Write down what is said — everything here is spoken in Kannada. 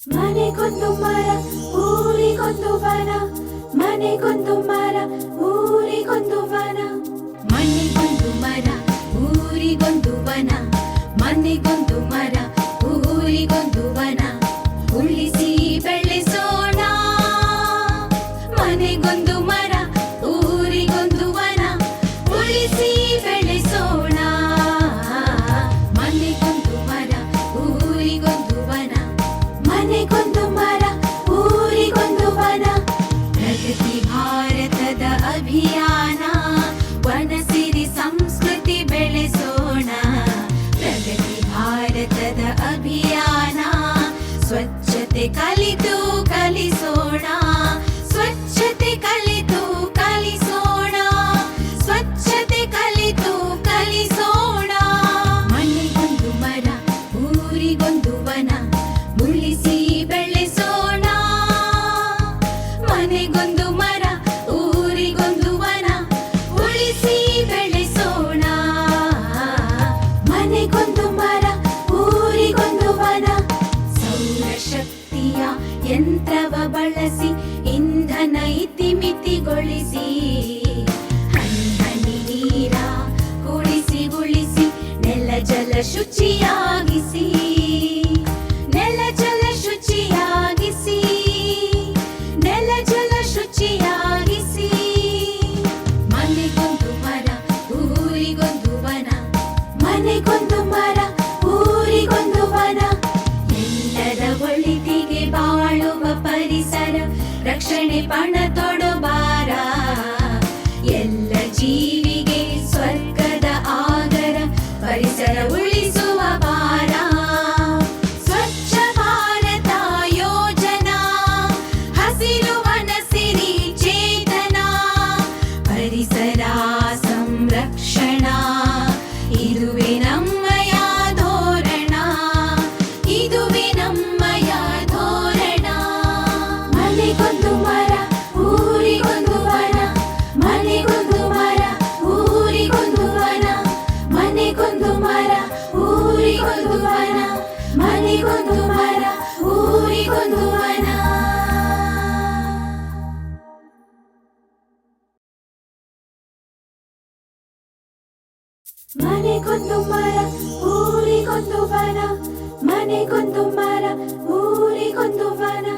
ಮನೆಗೊಂದು ಮರ ಊರಿಗೊಂದು ವನ, ಮನೆಗೊಂದು ಮರ ಊರಿಗೊಂದು ವನ. ಮನೆಗೊಂದು ಮರ ಊರಿಗೊಂದು ವನ, ಮನೆಗೊಂದು ಮರ ಊರಿಗೊಂದು ವನ. ಉಳಿಸಿ ಬೆಳೆಸೋಣ ಮನೆಗೊಂದು ಮರ ಊರಿಗೊಂದು ವನ, ಉಳಿಸಿ ಬೆಳೆಸೋಣ ಮನೆಗೊಂದು ಮರ ಊರಿಗೊಂದು ವನ, ಮನೆಗೊಂದು ಮರ ಊರಿಗೊಂದು ವನ. ಪ್ರಗತಿ ಭಾರತದ ಅಭಿಯಾನ, ವನ ಸಿರಿ ಸಂಸ್ಕೃತಿ ಬೆಳೆಸೋಣ. ಪ್ರಗತಿ ಭಾರತದ ಅಭಿಯಾನ, ಸ್ವಚ್ಛತೆ ಕಲಿತು ಕಲಿಸೋಣ, ಸ್ವಚ್ಛತೆ ಕಲಿತು ಕಲಿಸೋಣ, ಸ್ವಚ್ಛತೆ ಕಲಿತು ಕಲಿಸೋಣ. ಮನೆಗೊಂದು ಮರ ಊರಿಗೊಂದು ವನ, ಉಳಿಸಿ ಬೆಳೆಸೋಣ ಮನೆಗೊಂದು ಮರ ಊರಿಗೊಂದು ವನ, ಉಳಿಸಿ ಬೆಳೆಸೋಣ. ಮನೆಗೊಂದು ಮರ ಊರಿಗೊಂದು ವನ. ಸೌರಶಕ್ತಿಯ ಯಂತ್ರವ ಬಳಸಿ ಇಂಧನ ಇತಿಮಿತಿಗೊಳಿಸಿ, ಹನಿ ನೀರ ಕುಡಿಸಿ ಉಳಿಸಿ ನೆಲ ಜಲ ಶುಚಿಯಾಗಿಸಿ, ನೆಲ ಜಲ ಶುಚಿಯಾಗಿಸಿ, ನೆಲ ಜಲ ಶುಚಿಯಾಗಿಸಿ. ಮನೆಗೊಂದು ಮರ ಊರಿಗೊಂದು ವನ, ಮನೆಗೊಂದು ಮರ ಊರಿಗೊಂದು ವನ. ಎಲ್ಲರ ಒಳಿತಿಗೆ ಬಾಳುವ ಪರಿಸರ ರಕ್ಷಣೆ ಪಣ ತೊಡಬಾರ. ಎಲ್ಲ ಜೀವಿಗೆ ಸ್ವರ್ಗದ ಆಗರ ಪರಿಸರ ಉಳಿಸುವ ಭಾರ. ಸ್ವಚ್ಛ ಭಾರತ ಯೋಜನಾ, ಹಸಿರು ವನ ಸಿರಿ ಚೇತನ, ಪರಿಸರ ಸಂರಕ್ಷಣಾ, ಇದುವೇ ನಮ್ಮಯ ಧೋರಣ, ಇದುವೇ ನಮ್ಮಯ ಧೋರಣ. ಮನೆಗೊಂದು ಮರ ಊರಿಗೊಂದು ವನ, ಮನೆಗೊಂದು ಮರ ಊರಿಗೊಂದು ವನ, ಮನೆಗೊಂದು ಮರ ಊರಿಗೊಂದು ವನ, ಮನೆಗೊಂದು ಮರ ಊರಿಗೊಂದು ವನ. ಮನೆಗೊಂದು ಮರ ಊರಿಗೊಂದು ವನ, ಮನೆಗೊಂದು ಮರ ಊರಿಗೊಂದು ವನ.